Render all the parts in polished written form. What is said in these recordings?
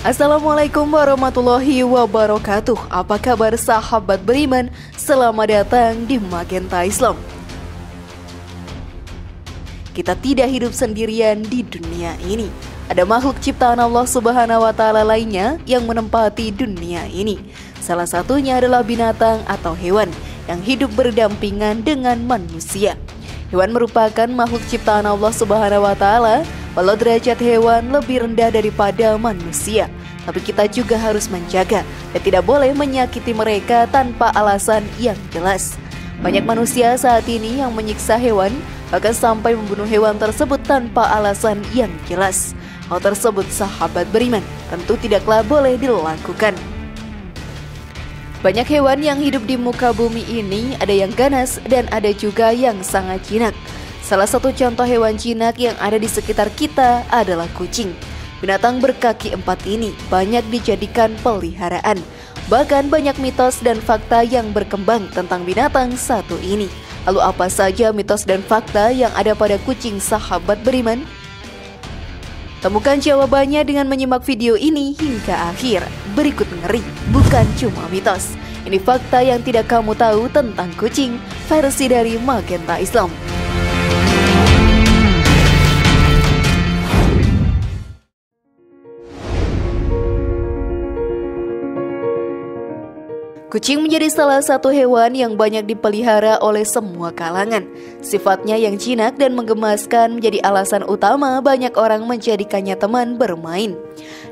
Assalamualaikum warahmatullahi wabarakatuh. Apa kabar sahabat beriman? Selamat datang di Magenta Islam. Kita tidak hidup sendirian di dunia ini. Ada makhluk ciptaan Allah Subhanahu wa Ta'ala lainnya yang menempati dunia ini. Salah satunya adalah binatang atau hewan yang hidup berdampingan dengan manusia. Hewan merupakan makhluk ciptaan Allah Subhanahu wa Ta'ala. Walau derajat hewan lebih rendah daripada manusia, tapi kita juga harus menjaga dan tidak boleh menyakiti mereka tanpa alasan yang jelas. Banyak manusia saat ini yang menyiksa hewan, bahkan sampai membunuh hewan tersebut tanpa alasan yang jelas. Hal tersebut sahabat beriman tentu tidaklah boleh dilakukan. Banyak hewan yang hidup di muka bumi ini, ada yang ganas dan ada juga yang sangat jinak. Salah satu contoh hewan jinak yang ada di sekitar kita adalah kucing. Binatang berkaki 4 ini banyak dijadikan peliharaan. Bahkan banyak mitos dan fakta yang berkembang tentang binatang satu ini. Lalu apa saja mitos dan fakta yang ada pada kucing sahabat beriman? Temukan jawabannya dengan menyimak video ini hingga akhir. Berikut ngeri, bukan cuma mitos. Ini fakta yang tidak kamu tahu tentang kucing, versi dari Magenta Islam. Kucing menjadi salah satu hewan yang banyak dipelihara oleh semua kalangan. Sifatnya yang jinak dan menggemaskan menjadi alasan utama banyak orang menjadikannya teman bermain.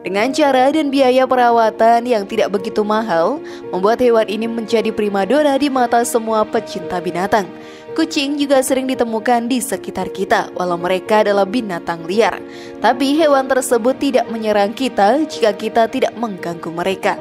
Dengan cara dan biaya perawatan yang tidak begitu mahal, membuat hewan ini menjadi primadona di mata semua pecinta binatang. Kucing juga sering ditemukan di sekitar kita, walau mereka adalah binatang liar. Tapi hewan tersebut tidak menyerang kita jika kita tidak mengganggu mereka.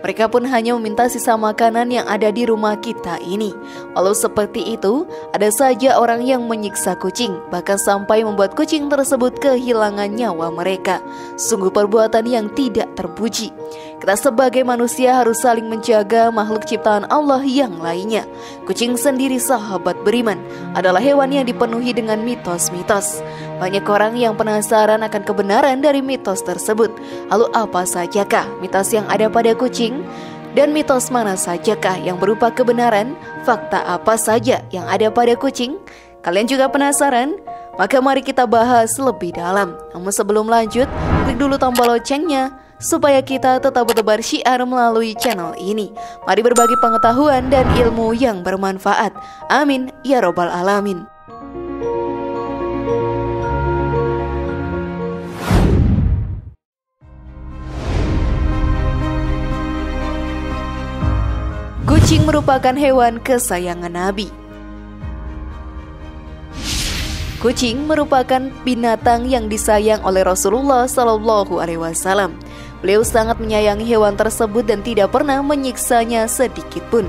Mereka pun hanya meminta sisa makanan yang ada di rumah kita ini. Walau seperti itu, ada saja orang yang menyiksa kucing, bahkan sampai membuat kucing tersebut kehilangan nyawa mereka. Sungguh perbuatan yang tidak terpuji. Kita sebagai manusia harus saling menjaga makhluk ciptaan Allah yang lainnya. Kucing sendiri sahabat beriman adalah hewan yang dipenuhi dengan mitos-mitos. Banyak orang yang penasaran akan kebenaran dari mitos tersebut. Lalu apa sajakah mitos yang ada pada kucing? Dan mitos mana sajakah yang berupa kebenaran? Fakta apa saja yang ada pada kucing? Kalian juga penasaran? Maka mari kita bahas lebih dalam. Namun sebelum lanjut, klik dulu tombol loncengnya supaya kita tetap bertebar syiar melalui channel ini. Mari berbagi pengetahuan dan ilmu yang bermanfaat. Amin ya robbal alamin. Kucing merupakan hewan kesayangan Nabi. Kucing merupakan binatang yang disayang oleh Rasulullah SAW. Beliau sangat menyayangi hewan tersebut dan tidak pernah menyiksanya sedikit pun.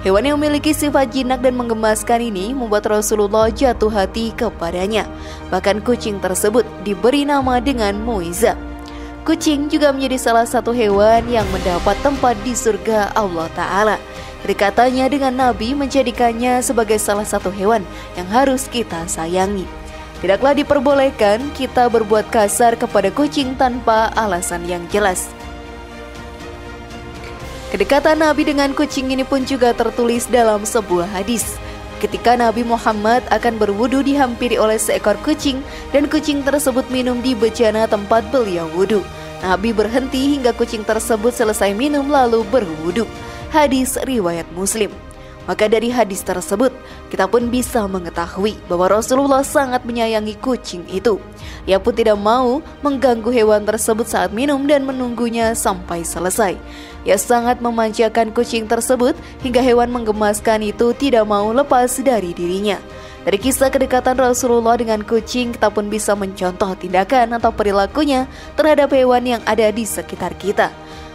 Hewan yang memiliki sifat jinak dan menggemaskan ini membuat Rasulullah jatuh hati kepadanya. Bahkan kucing tersebut diberi nama dengan Muiza. Kucing juga menjadi salah satu hewan yang mendapat tempat di surga Allah Ta'ala. Kedekatannya dengan Nabi menjadikannya sebagai salah satu hewan yang harus kita sayangi. Tidaklah diperbolehkan kita berbuat kasar kepada kucing tanpa alasan yang jelas. Kedekatan Nabi dengan kucing ini pun juga tertulis dalam sebuah hadis. Ketika Nabi Muhammad akan berwudu dihampiri oleh seekor kucing dan kucing tersebut minum di bejana tempat beliau wudu. Nabi berhenti hingga kucing tersebut selesai minum lalu berwudu. Hadis riwayat Muslim. Maka dari hadis tersebut, kita pun bisa mengetahui bahwa Rasulullah sangat menyayangi kucing itu. Ia pun tidak mau mengganggu hewan tersebut saat minum dan menunggunya sampai selesai. Ia sangat memanjakan kucing tersebut hingga hewan menggemaskan itu tidak mau lepas dari dirinya. Dari kisah kedekatan Rasulullah dengan kucing, kita pun bisa mencontoh tindakan atau perilakunya terhadap hewan yang ada di sekitar kita.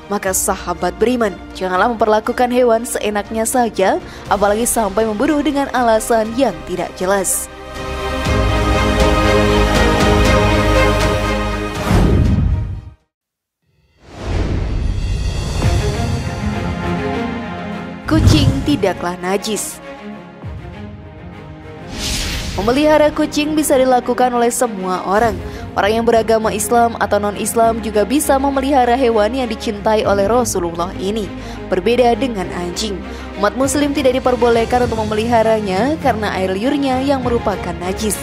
Maka sahabat beriman, janganlah memperlakukan hewan seenaknya saja, apalagi sampai membunuh dengan alasan yang tidak jelas. Kucing tidaklah najis. Memelihara kucing bisa dilakukan oleh semua orang, Orang yang beragama Islam atau non-Islam juga bisa memelihara hewan yang dicintai oleh Rasulullah ini. Berbeda dengan anjing, umat muslim tidak diperbolehkan untuk memeliharanya karena air liurnya yang merupakan najis.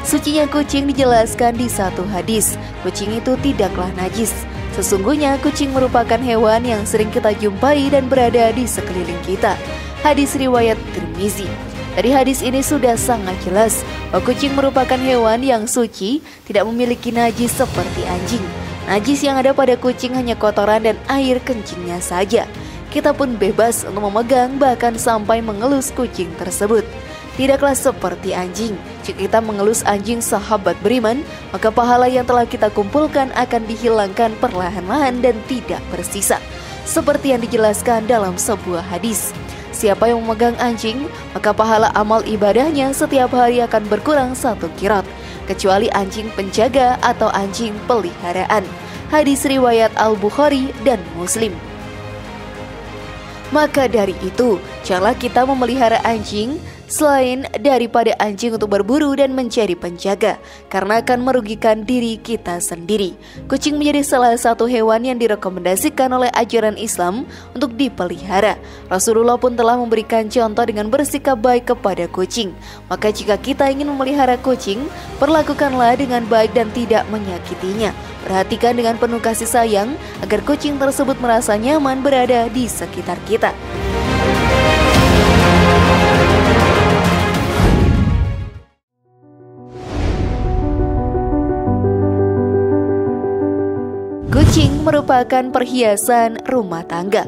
Sucinya kucing dijelaskan di satu hadis, kucing itu tidaklah najis. Sesungguhnya kucing merupakan hewan yang sering kita jumpai dan berada di sekeliling kita. Hadis riwayat Tirmizi. Dari hadis ini sudah sangat jelas bahwa kucing merupakan hewan yang suci, tidak memiliki najis seperti anjing. Najis yang ada pada kucing hanya kotoran dan air kencingnya saja. Kita pun bebas untuk memegang bahkan sampai mengelus kucing tersebut. Tidaklah seperti anjing. Jika kita mengelus anjing sahabat beriman, maka pahala yang telah kita kumpulkan akan dihilangkan perlahan-lahan dan tidak bersisa. Seperti yang dijelaskan dalam sebuah hadis. Siapa yang memegang anjing, maka pahala amal ibadahnya setiap hari akan berkurang 1 kirot, kecuali anjing penjaga atau anjing peliharaan. Hadis riwayat Al-Bukhari dan Muslim. Maka dari itu, janganlah kita memelihara anjing selain daripada anjing untuk berburu dan menjadi penjaga, karena akan merugikan diri kita sendiri. Kucing menjadi salah satu hewan yang direkomendasikan oleh ajaran Islam untuk dipelihara. Rasulullah pun telah memberikan contoh dengan bersikap baik kepada kucing. Maka jika kita ingin memelihara kucing, perlakukanlah dengan baik dan tidak menyakitinya. Perhatikan dengan penuh kasih sayang agar kucing tersebut merasa nyaman berada di sekitar kita. Kucing merupakan perhiasan rumah tangga.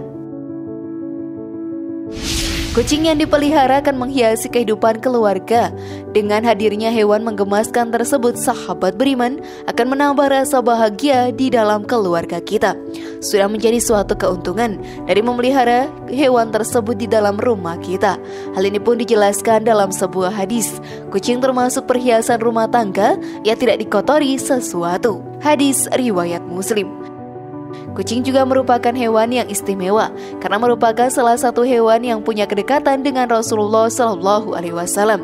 Kucing yang dipelihara akan menghiasi kehidupan keluarga. Dengan hadirnya hewan menggemaskan tersebut, sahabat beriman akan menambah rasa bahagia di dalam keluarga kita. Sudah menjadi suatu keuntungan dari memelihara hewan tersebut di dalam rumah kita. Hal ini pun dijelaskan dalam sebuah hadis. Kucing termasuk perhiasan rumah tangga yang tidak dikotori sesuatu. Hadis riwayat Muslim. Kucing juga merupakan hewan yang istimewa karena merupakan salah satu hewan yang punya kedekatan dengan Rasulullah SAW.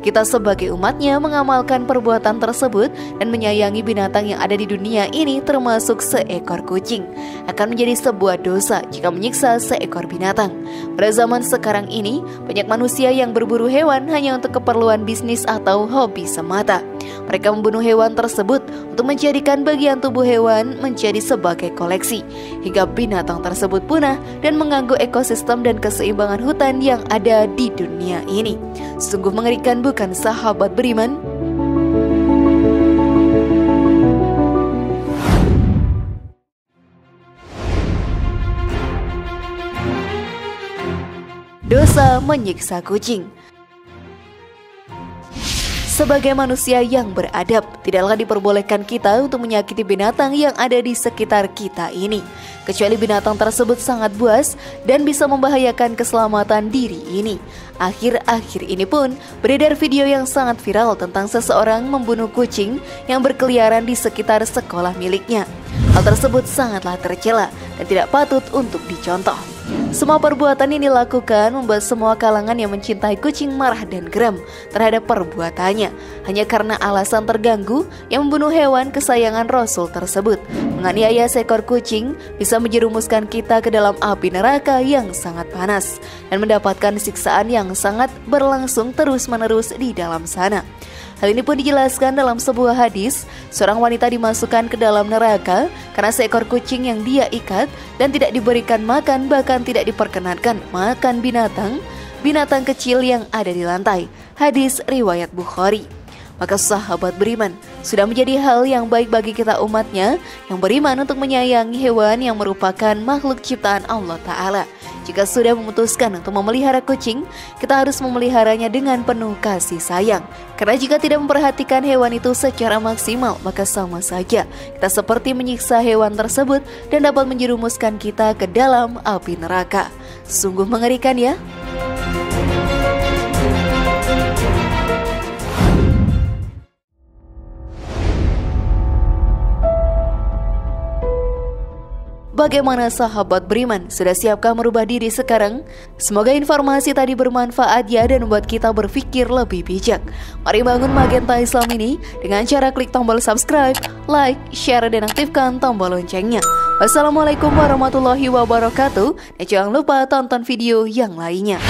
Kita sebagai umatnya mengamalkan perbuatan tersebut dan menyayangi binatang yang ada di dunia ini termasuk seekor kucing. Akan menjadi sebuah dosa jika menyiksa seekor binatang. Pada zaman sekarang ini, banyak manusia yang berburu hewan hanya untuk keperluan bisnis atau hobi semata. Mereka membunuh hewan tersebut untuk menjadikan bagian tubuh hewan menjadi sebagai koleksi, hingga binatang tersebut punah dan mengganggu ekosistem dan keseimbangan hutan yang ada di dunia ini. Sungguh mengerikan, bukan sahabat beriman? Dosa menyiksa kucing. Sebagai manusia yang beradab, tidaklah diperbolehkan kita untuk menyakiti binatang yang ada di sekitar kita ini, kecuali binatang tersebut sangat buas dan bisa membahayakan keselamatan diri ini. Akhir-akhir ini pun beredar video yang sangat viral tentang seseorang membunuh kucing yang berkeliaran di sekitar sekolah miliknya. Hal tersebut sangatlah tercela dan tidak patut untuk dicontoh. Semua perbuatan yang dilakukan membuat semua kalangan yang mencintai kucing marah dan geram terhadap perbuatannya, hanya karena alasan terganggu yang membunuh hewan kesayangan Rasul tersebut. Menganiaya seekor kucing bisa menjerumuskan kita ke dalam api neraka yang sangat panas dan mendapatkan siksaan yang sangat berlangsung terus-menerus di dalam sana. Hal ini pun dijelaskan dalam sebuah hadis, seorang wanita dimasukkan ke dalam neraka karena seekor kucing yang dia ikat dan tidak diberikan makan, bahkan tidak diperkenankan makan binatang kecil yang ada di lantai. Hadis riwayat Bukhari. Maka sahabat beriman, sudah menjadi hal yang baik bagi kita umatnya yang beriman untuk menyayangi hewan yang merupakan makhluk ciptaan Allah Ta'ala. Jika sudah memutuskan untuk memelihara kucing, kita harus memeliharanya dengan penuh kasih sayang. Karena jika tidak memperhatikan hewan itu secara maksimal, maka sama saja kita seperti menyiksa hewan tersebut dan dapat menjerumuskan kita ke dalam api neraka. Sungguh mengerikan ya. Bagaimana sahabat beriman? Sudah siapkah merubah diri sekarang? Semoga informasi tadi bermanfaat ya dan membuat kita berpikir lebih bijak. Mari bangun Magenta Islam ini dengan cara klik tombol subscribe, like, share, dan aktifkan tombol loncengnya. Wassalamualaikum warahmatullahi wabarakatuh. Dan jangan lupa tonton video yang lainnya.